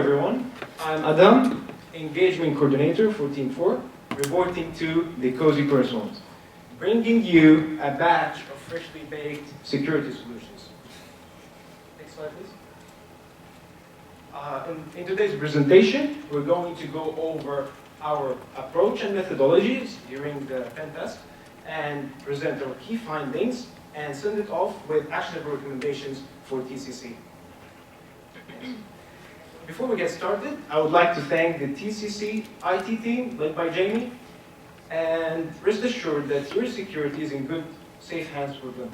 everyone, I'm Adam, Engagement Coordinator for Team 4, reporting to the Cozy Croissant, bringing you a batch of freshly baked security solutions. Next slide, please. In today's presentation, we're going to go over our approach and methodologies during the Pentest and present our key findings and send it off with actionable recommendations for TCC. Before we get started, I would like to thank the TCC IT team led by Jamie, and rest assured that your security is in good, safe hands with them.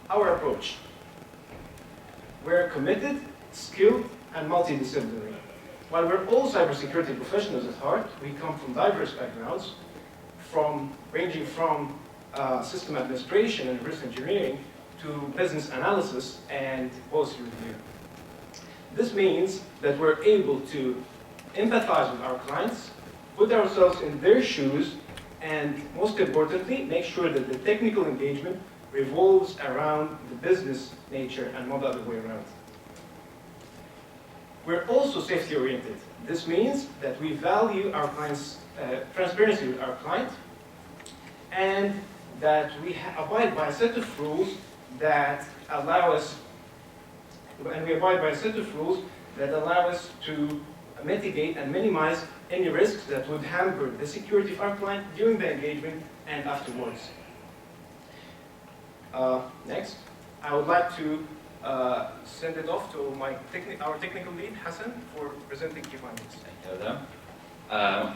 Our approach. We're committed, skilled, and multidisciplinary. While we're all cybersecurity professionals at heart, we come from diverse backgrounds, ranging from system administration and risk engineering to business analysis and policy review. This means that we're able to empathize with our clients, put ourselves in their shoes, and most importantly, make sure that the technical engagement revolves around the business nature and not the other way around. We're also safety oriented. This means that we value our clients' transparency with our client, and that we abide by a set of rules that allow us, to mitigate and minimize any risks that would hamper the security of our client during the engagement and afterwards. Next, I would like to send it off to our technical lead, Hassan, for presenting key findings. Thank you, Adam.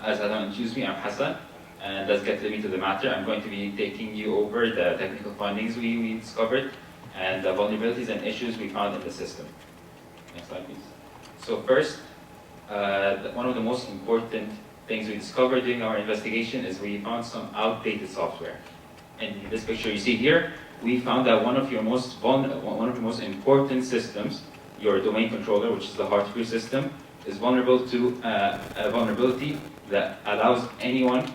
As Adam introduced me, I'm Hassan, and let's get to the matter. I'm going to be taking you over the technical findings we discovered and the vulnerabilities and issues we found in the system. Next slide, please. So first, one of the most important things we discovered during our investigation is we found some outdated software. In this picture you see here, we found that one of your most important systems, your domain controller, which is the hardware system, is vulnerable to a vulnerability that allows anyone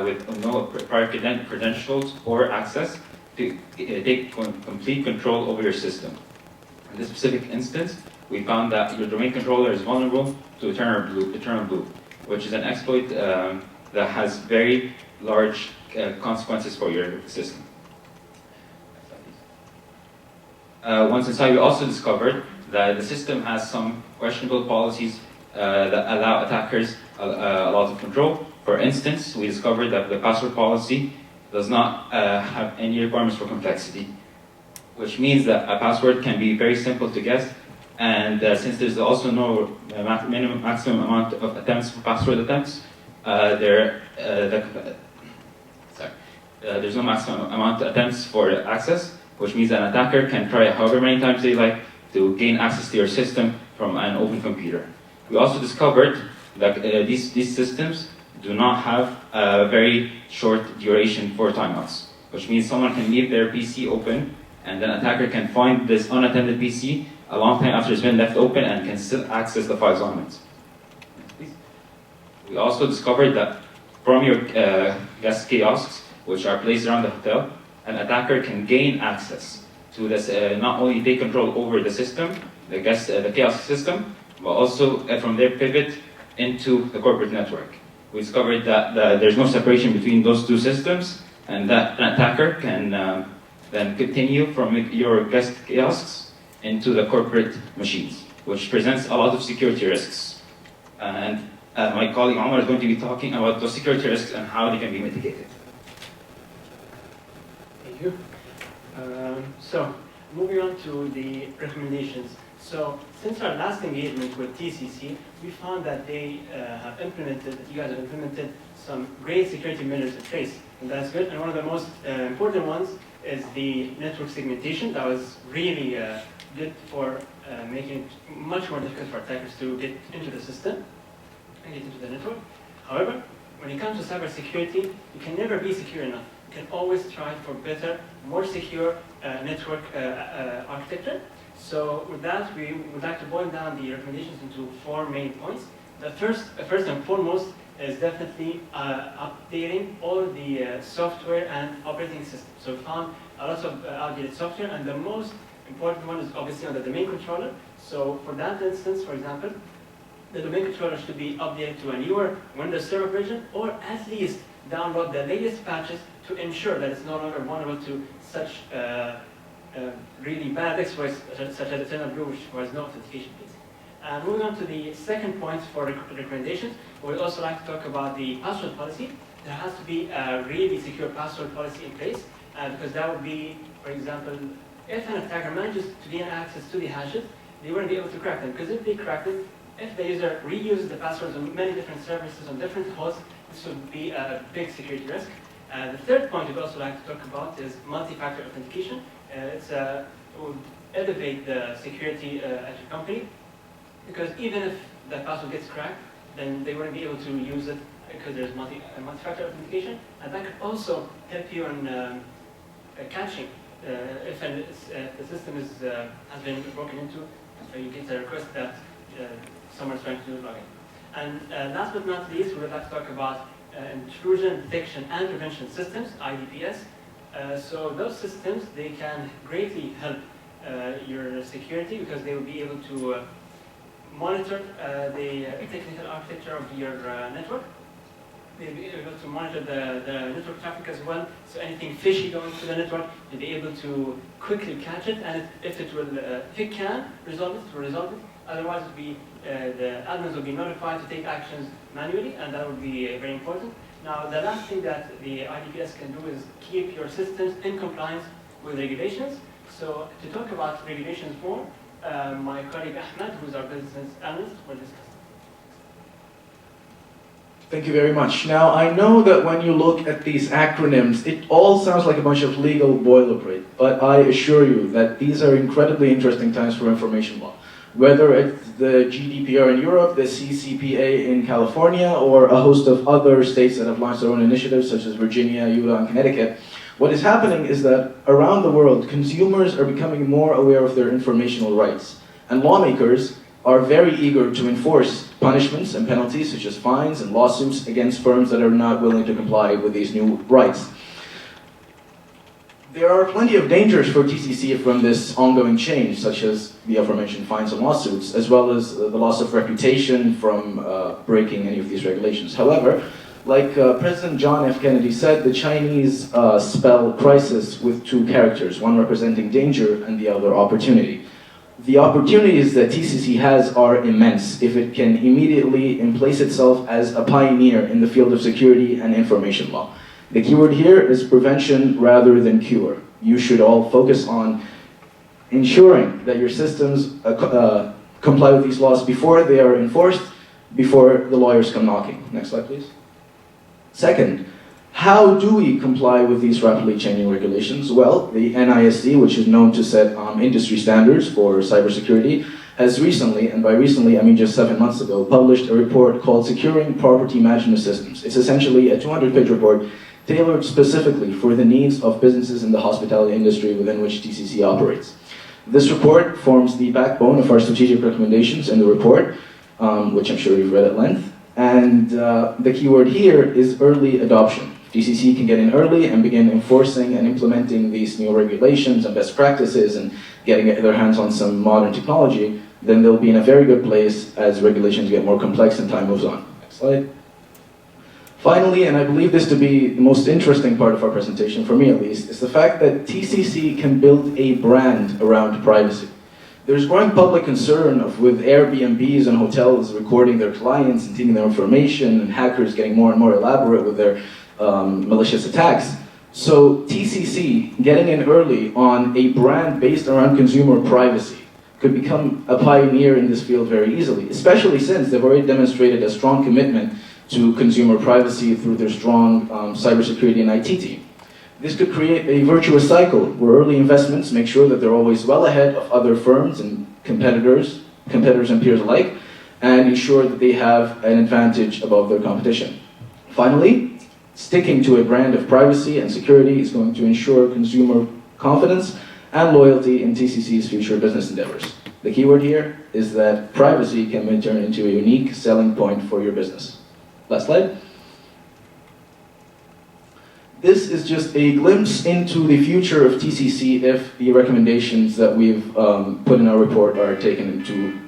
with no prior credentials or access to take complete control over your system. In this specific instance, we found that your domain controller is vulnerable to eternal blue, which is an exploit that has very large consequences for your system. Once inside, we also discovered that the system has some questionable policies that allow attackers a lot of control. For instance, we discovered that the password policy does not have any requirements for complexity, which means that a password can be very simple to guess, and since there's also no maximum amount of attempts for password attempts, there's no maximum amount of attempts for access, which means an attacker can try however many times they like to gain access to your system from an open computer. We also discovered that these systems do not have a very short duration for timeouts, which means someone can leave their PC open and an attacker can find this unattended PC a long time after it's been left open and can still access the files on it. We also discovered that from your guest kiosks, which are placed around the hotel, an attacker can gain access to this, not only take control over the system, the kiosk system, but also from their pivot into the corporate network. We discovered that there's no separation between those two systems, and that an attacker can then continue from your guest kiosks into the corporate machines, which presents a lot of security risks. And my colleague Omar is going to be talking about those security risks and how they can be mitigated. Thank you. So, moving on to the recommendations. So, since our last engagement with TCC, we found that you guys have implemented some great security measures in place, and that's good. And one of the most important ones is the network segmentation. That was really good for making it much more difficult for attackers to get into the system and get into the network. However, when it comes to cybersecurity, you can never be secure enough. You can always try for better, more secure network architecture. So with that, we would like to boil down the recommendations into 4 main points. The first and foremost is definitely updating all the software and operating systems. So we found a lot of outdated software, and the most important one is obviously on the domain controller. So for that instance, for example, the domain controller should be updated to a newer Windows Server version, or at least download the latest patches to ensure that it's no longer vulnerable to such really bad exploits, such as Eternal Blue, which was no authentication piece. Moving on to the second point for recommendations, we would also like to talk about the password policy. There has to be a really secure password policy in place, because that would be, for example, if an attacker manages to gain access to the hashes, they wouldn't be able to crack them, because if they crack it, if the user reuses the passwords on many different services on different hosts, this would be a big security risk. The third point we'd also like to talk about is multi-factor authentication. It would elevate the security at your company, because even if the password gets cracked, then they wouldn't be able to use it because there's multi-factor authentication, and that could also help you in catching if the system has been broken into, you get a request that someone's trying to log in. And last but not least, we would like to talk about intrusion detection and prevention systems, IDPS. So those systems, they can greatly help your security, because they will be able to monitor the technical architecture of your network. They'll be able to monitor the network traffic as well. So anything fishy going through the network, they'll be able to quickly catch it, and if it can resolve it, resolve it. Otherwise, the admins will be notified to take actions manually, and that would be very important. Now, the last thing that the IDPS can do is keep your systems in compliance with regulations. So to talk about regulations more, my colleague Ahmed, who's our business analyst, will discuss. Thank you very much. Now, I know that when you look at these acronyms, it all sounds like a bunch of legal boilerplate, but I assure you that these are incredibly interesting times for information law. Whether it's the GDPR in Europe, the CCPA in California, or a host of other states that have launched their own initiatives, such as Virginia, Utah, and Connecticut, what is happening is that around the world, consumers are becoming more aware of their informational rights, and lawmakers are very eager to enforce punishments and penalties, such as fines and lawsuits, against firms that are not willing to comply with these new rights. There are plenty of dangers for TCC from this ongoing change, such as the aforementioned fines and lawsuits, as well as the loss of reputation from breaking any of these regulations. However, like President John F. Kennedy said, the Chinese spell crisis with two characters, one representing danger and the other opportunity. The opportunities that TCC has are immense if it can immediately place itself as a pioneer in the field of security and information law. The keyword here is prevention rather than cure. You should all focus on ensuring that your systems comply with these laws before they are enforced, before the lawyers come knocking. Next slide, please. Second, how do we comply with these rapidly changing regulations? Well, the NIST, which is known to set industry standards for cybersecurity, has recently, and by recently I mean just 7 months ago, published a report called Securing Property Management Systems. It's essentially a 200-page report tailored specifically for the needs of businesses in the hospitality industry within which TCC operates. This report forms the backbone of our strategic recommendations in the report, which I'm sure you've read at length. And the keyword here is early adoption. TCC can get in early and begin enforcing and implementing these new regulations and best practices and getting their hands on some modern technology, then they'll be in a very good place as regulations get more complex and time moves on. Next slide. Finally, and I believe this to be the most interesting part of our presentation, for me at least, is the fact that TCC can build a brand around privacy. There's growing public concern with Airbnbs and hotels recording their clients and taking their information, and hackers getting more and more elaborate with their malicious attacks. So TCC, getting in early on a brand based around consumer privacy, could become a pioneer in this field very easily, especially since they've already demonstrated a strong commitment to consumer privacy through their strong cybersecurity and IT team. This could create a virtuous cycle where early investments make sure that they're always well ahead of other firms and competitors and peers alike, and ensure that they have an advantage above their competition. Finally, sticking to a brand of privacy and security is going to ensure consumer confidence and loyalty in TCC's future business endeavors. The keyword here is that privacy can be turned into a unique selling point for your business. Last slide. this is just a glimpse into the future of TCC if the recommendations that we've put in our report are taken into